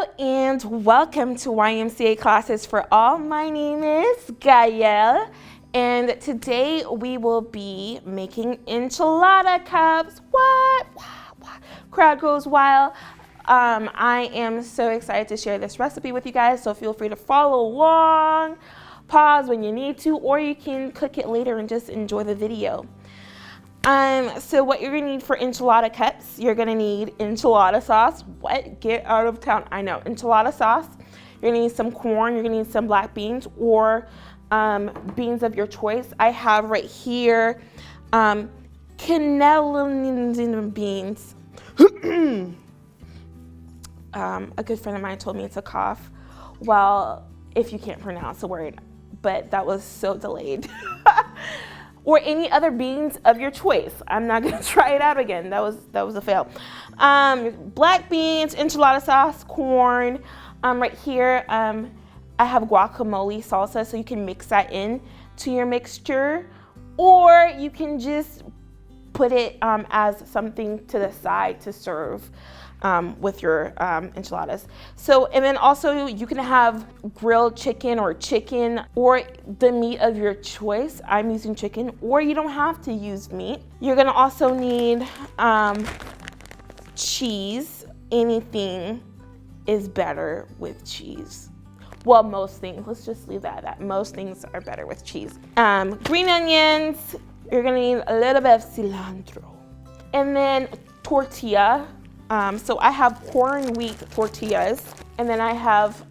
Hello and welcome to YMCA Classes for All. My name is Gaelle and today we will be making enchilada cups. What? Crowd goes wild. I am so excited to share this recipe with you guys, so feel free to follow along, pause when you need to, or you can cook it later and just enjoy the video. So what you're gonna need for enchilada cups, you're gonna need enchilada sauce. What? Get out of town. I know, enchilada sauce. You're gonna need some corn, you're gonna need some black beans or beans of your choice. I have right here cannellini beans. A good friend of mine told me it's a cough. Well, if you can't pronounce a word, but that was so delayed. Or any other beans of your choice. I'm not gonna try it out again. That was a fail. Black beans, enchilada sauce, corn. Right here, I have guacamole salsa, so you can mix that in to your mixture, or you can just put it as something to the side to serve with your enchiladas. So, and then also you can have grilled chicken or the meat of your choice. I'm using chicken, or you don't have to use meat. You're gonna also need cheese. Anything is better with cheese. Well, most things, let's just leave that at that. Most things are better with cheese. Green onions, you're gonna need a little bit of cilantro. And then tortilla. So I have corn wheat tortillas, and then I have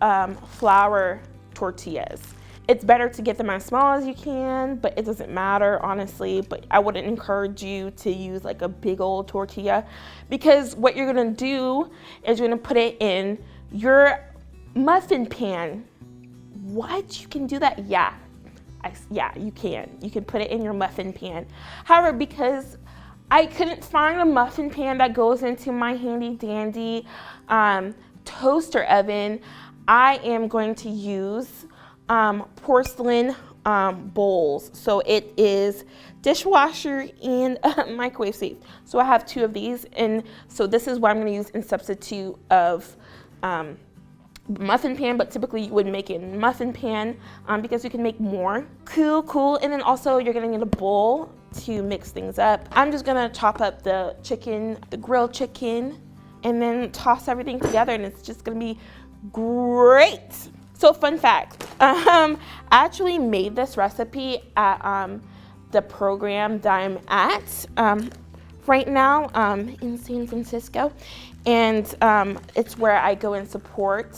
flour tortillas. It's better to get them as small as you can, but it doesn't matter, honestly. But I wouldn't encourage you to use like a big old tortilla, because what you're gonna do is you're gonna put it in your muffin pan. What? You can do that? Yeah, yeah, you can. You can put it in your muffin pan. However, because I couldn't find a muffin pan that goes into my handy dandy toaster oven, I am going to use porcelain bowls. So it is dishwasher and microwave safe. So I have two of these, and so this is what I'm gonna use in substitute of muffin pan, but typically you would make it in muffin pan because you can make more. Cool. And then also you're gonna need a bowl to mix things up. I'm just gonna chop up the chicken, the grilled chicken, and then toss everything together, and it's just gonna be great. So fun fact, I actually made this recipe at the program that I'm at right now in San Francisco. And it's where I go and support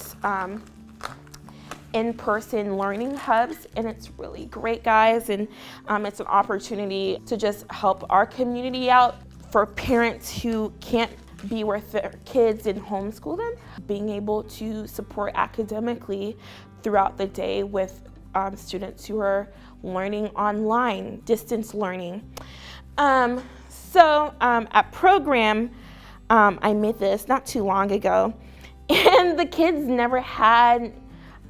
in-person learning hubs, and it's really great, guys. And it's an opportunity to just help our community out for parents who can't be with their kids and homeschool them, being able to support academically throughout the day with students who are learning online, distance learning. So at program, I made this not too long ago, and the kids never had,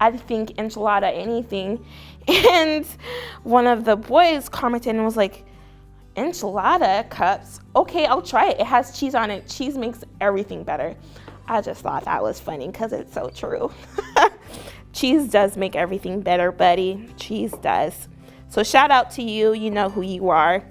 I think, enchilada anything. And one of the boys commented and was like, enchilada cups? Okay, I'll try it. It has cheese on it. Cheese makes everything better. I just thought that was funny because it's so true. Cheese does make everything better, buddy. Cheese does. So shout out to you. You know who you are.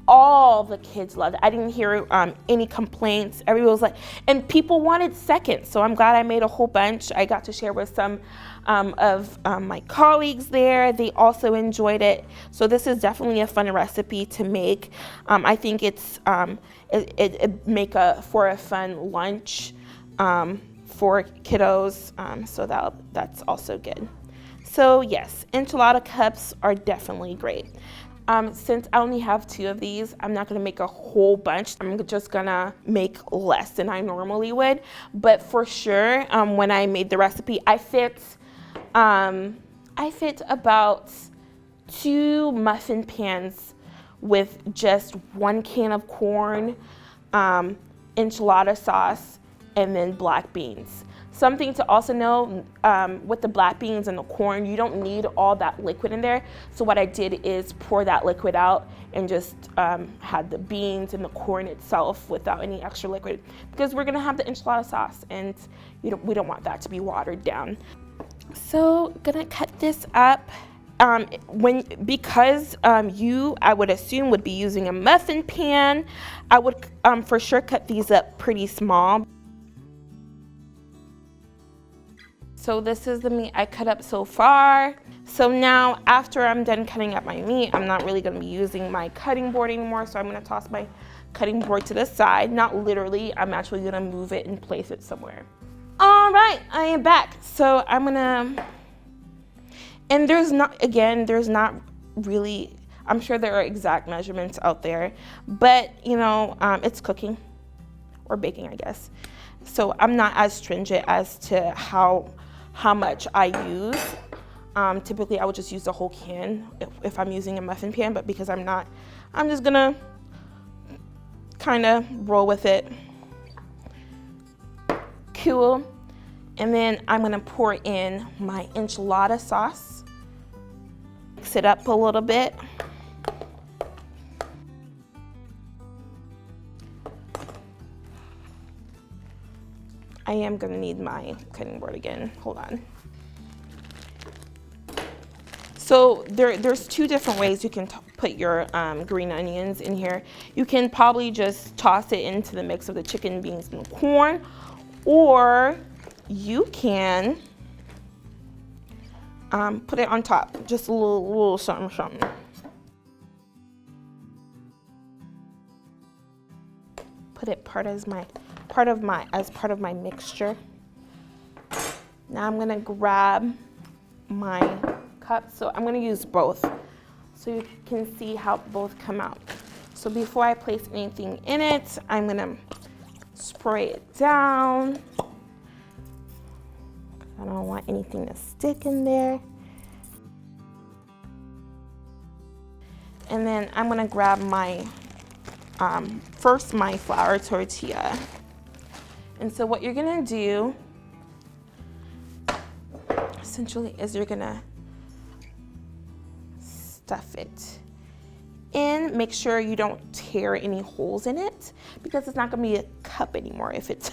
All the kids loved it. I didn't hear any complaints. Everyone was like, and people wanted seconds. So I'm glad I made a whole bunch. I got to share with some of my colleagues there. They also enjoyed it. So this is definitely a fun recipe to make. I think it's it make for a fun lunch for kiddos. So that's also good. So yes, enchilada cups are definitely great. Since I only have two of these, I'm not gonna make a whole bunch. I'm just gonna make less than I normally would. But for sure, when I made the recipe, I fit about 2 muffin pans with just 1 can of corn, enchilada sauce, and then black beans. Something to also know, with the black beans and the corn, you don't need all that liquid in there. So what I did is pour that liquid out and just had the beans and the corn itself without any extra liquid, because we're gonna have the enchilada sauce and we don't want that to be watered down. So gonna cut this up. Because you, I would assume, would be using a muffin pan, I would for sure cut these up pretty small. So this is the meat I cut up so far. So now after I'm done cutting up my meat, I'm not really gonna be using my cutting board anymore, so I'm gonna toss my cutting board to the side. Not literally, I'm actually gonna move it and place it somewhere. All right, I am back. So I'm gonna, and there's not really, I'm sure there are exact measurements out there, but it's cooking or baking, I guess. So I'm not as stringent as to how much I use. Typically I would just use the whole can if I'm using a muffin pan, but because I'm not, I'm just gonna kind of roll with it. Cool. And then I'm gonna pour in my enchilada sauce. Mix it up a little bit. I am gonna need my cutting board again, hold on. So there's two different ways you can put your green onions in here. You can probably just toss it into the mix of the chicken, beans, and corn, or you can put it on top, just a little something, something. Put it as part of my mixture. Now I'm gonna grab my cup. So I'm gonna use both so you can see how both come out. So before I place anything in it, I'm gonna spray it down. I don't want anything to stick in there. And then I'm gonna grab my first my flour tortilla. And so what you're gonna do essentially is you're gonna stuff it in. Make sure you don't tear any holes in it, because it's not gonna be a cup anymore. If it's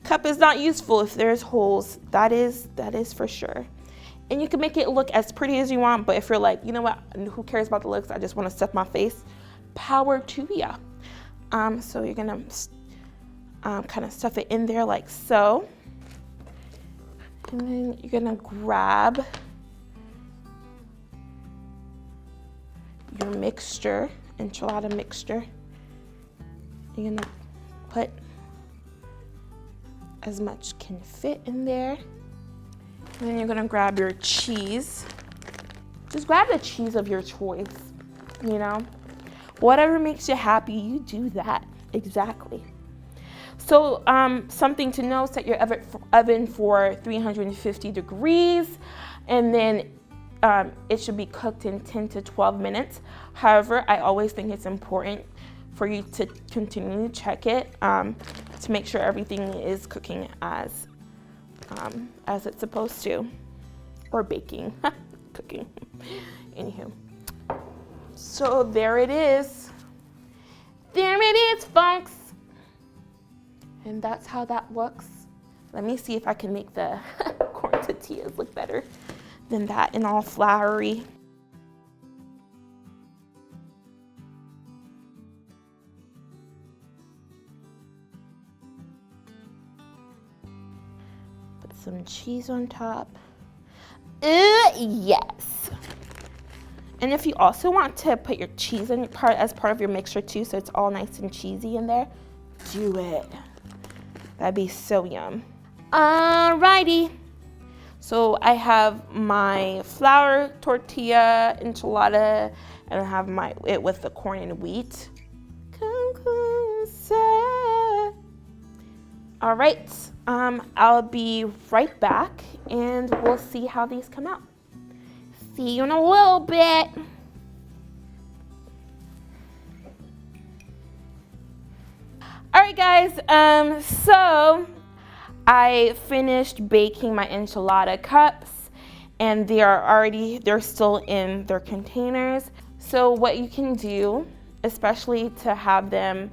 cup is not useful if there's holes, that is for sure. And you can make it look as pretty as you want, but if you're like, you know what, who cares about the looks, I just want to stuff my face, power to ya. So you're gonna kind of stuff it in there like so, and then you're gonna grab your mixture, enchilada mixture. You're gonna put as much can fit in there. And then you're gonna grab your cheese. Just grab the cheese of your choice, Whatever makes you happy, you do that, exactly. So something to know, set your oven for 350 degrees, and then it should be cooked in 10 to 12 minutes. However, I always think it's important for you to continually check it to make sure everything is cooking as it's supposed to, or baking, cooking, anywho. So there it is. There it is, folks. And that's how that looks. Let me see if I can make the corn tortillas look better than that and all floury. Put some cheese on top. Yes. And if you also want to put your cheese in as part of your mixture too, so it's all nice and cheesy in there, do it. That'd be so yum. Alrighty. So I have my flour tortilla enchilada, and I have it with the corn and wheat. Come closer. All right. I'll be right back, and we'll see how these come out. See you in a little bit. All right, guys, so I finished baking my enchilada cups, and they're still in their containers. So what you can do, especially to have them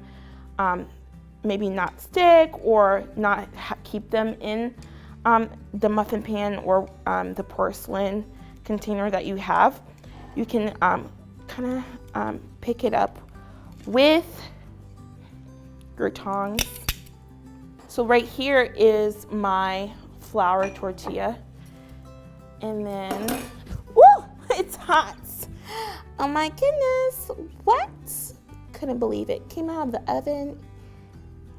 maybe not stick or not keep them in the muffin pan or the porcelain container that you have, you can kind of pick it up with your tongs. So right here is my flour tortilla. And then, woo, it's hot. Oh my goodness, what? Couldn't believe it. Came out of the oven,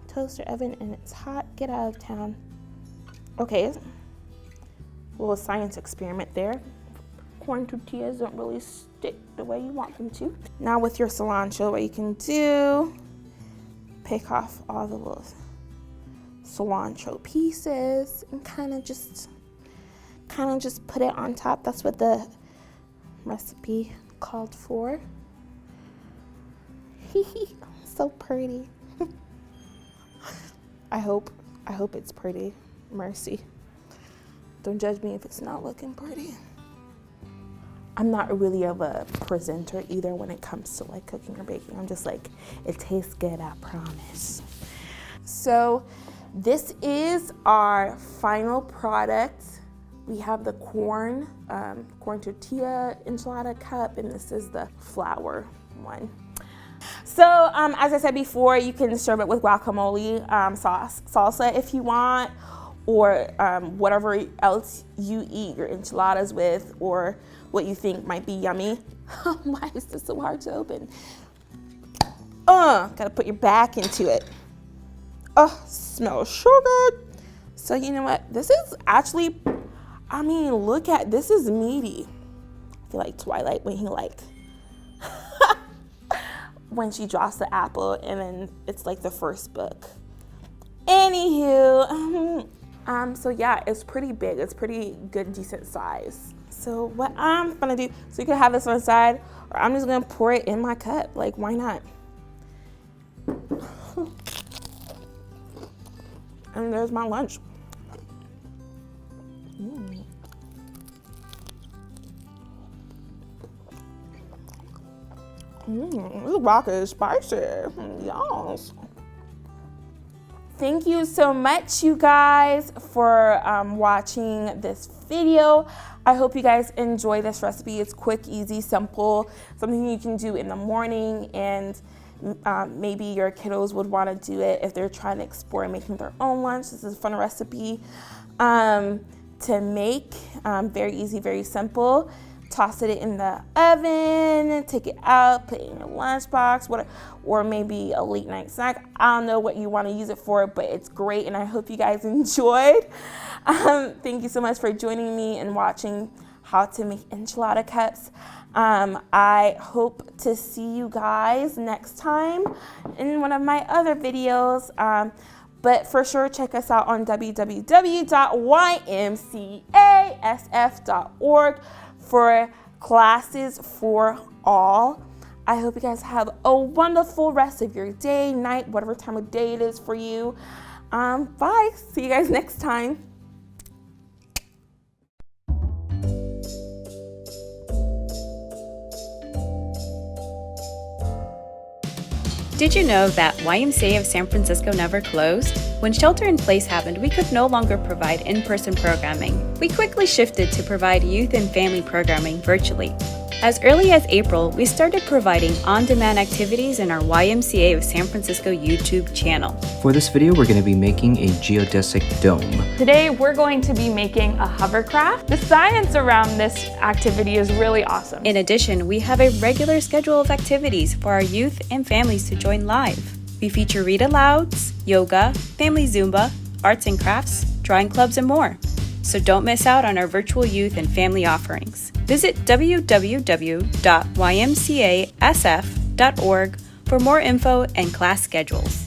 toaster oven, and it's hot. Get out of town. Okay, a little science experiment there. Corn tortillas don't really stick the way you want them to. Now with your cilantro, what you can do, pick off all the little cilantro pieces and kind of just put it on top. That's what the recipe called for. So pretty. I hope it's pretty. Mercy. Don't judge me if it's not looking pretty. I'm not really of a presenter either when it comes to like cooking or baking. I'm just like, it tastes good, I promise. So this is our final product. We have the corn tortilla enchilada cup, and this is the flour one. So as I said before, you can serve it with guacamole sauce, salsa if you want, or whatever else you eat your enchiladas with, or what you think might be yummy. Why is this so hard to open? Gotta put your back into it. Oh, smells so good. So you know what? This is actually, I mean, look at, this is meaty. I feel like Twilight when he like, when she drops the apple and then it's like the first book. Anywho, so yeah, it's pretty big. It's pretty good, decent size. So what I'm gonna do, so you can have this on the side, or I'm just gonna pour it in my cup. Like, why not? And there's my lunch. This rocket is spicy. Yes. Thank you so much, you guys, for watching this video. I hope you guys enjoy this recipe. It's quick, easy, simple, something you can do in the morning, and maybe your kiddos would want to do it if they're trying to explore making their own lunch. This is a fun recipe to make. Very easy, very simple. Toss it in the oven, take it out, put it in your lunchbox, or maybe a late night snack. I don't know what you want to use it for, but it's great, and I hope you guys enjoyed. Thank you so much for joining me and watching how to make enchilada cups. I hope to see you guys next time in one of my other videos. But for sure, check us out on www.ymcasf.org for classes for all. I hope you guys have a wonderful rest of your day, night, whatever time of day it is for you. Bye. See you guys next time. Did you know that YMCA of San Francisco never closed? When shelter-in-place happened, we could no longer provide in-person programming. We quickly shifted to provide youth and family programming virtually. As early as April, we started providing on-demand activities in our YMCA of San Francisco YouTube channel. For this video, we're going to be making a geodesic dome. Today, we're going to be making a hovercraft. The science around this activity is really awesome. In addition, we have a regular schedule of activities for our youth and families to join live. We feature read-alouds, yoga, family Zumba, arts and crafts, drawing clubs, and more. So don't miss out on our virtual youth and family offerings. Visit www.ymcasf.org for more info and class schedules.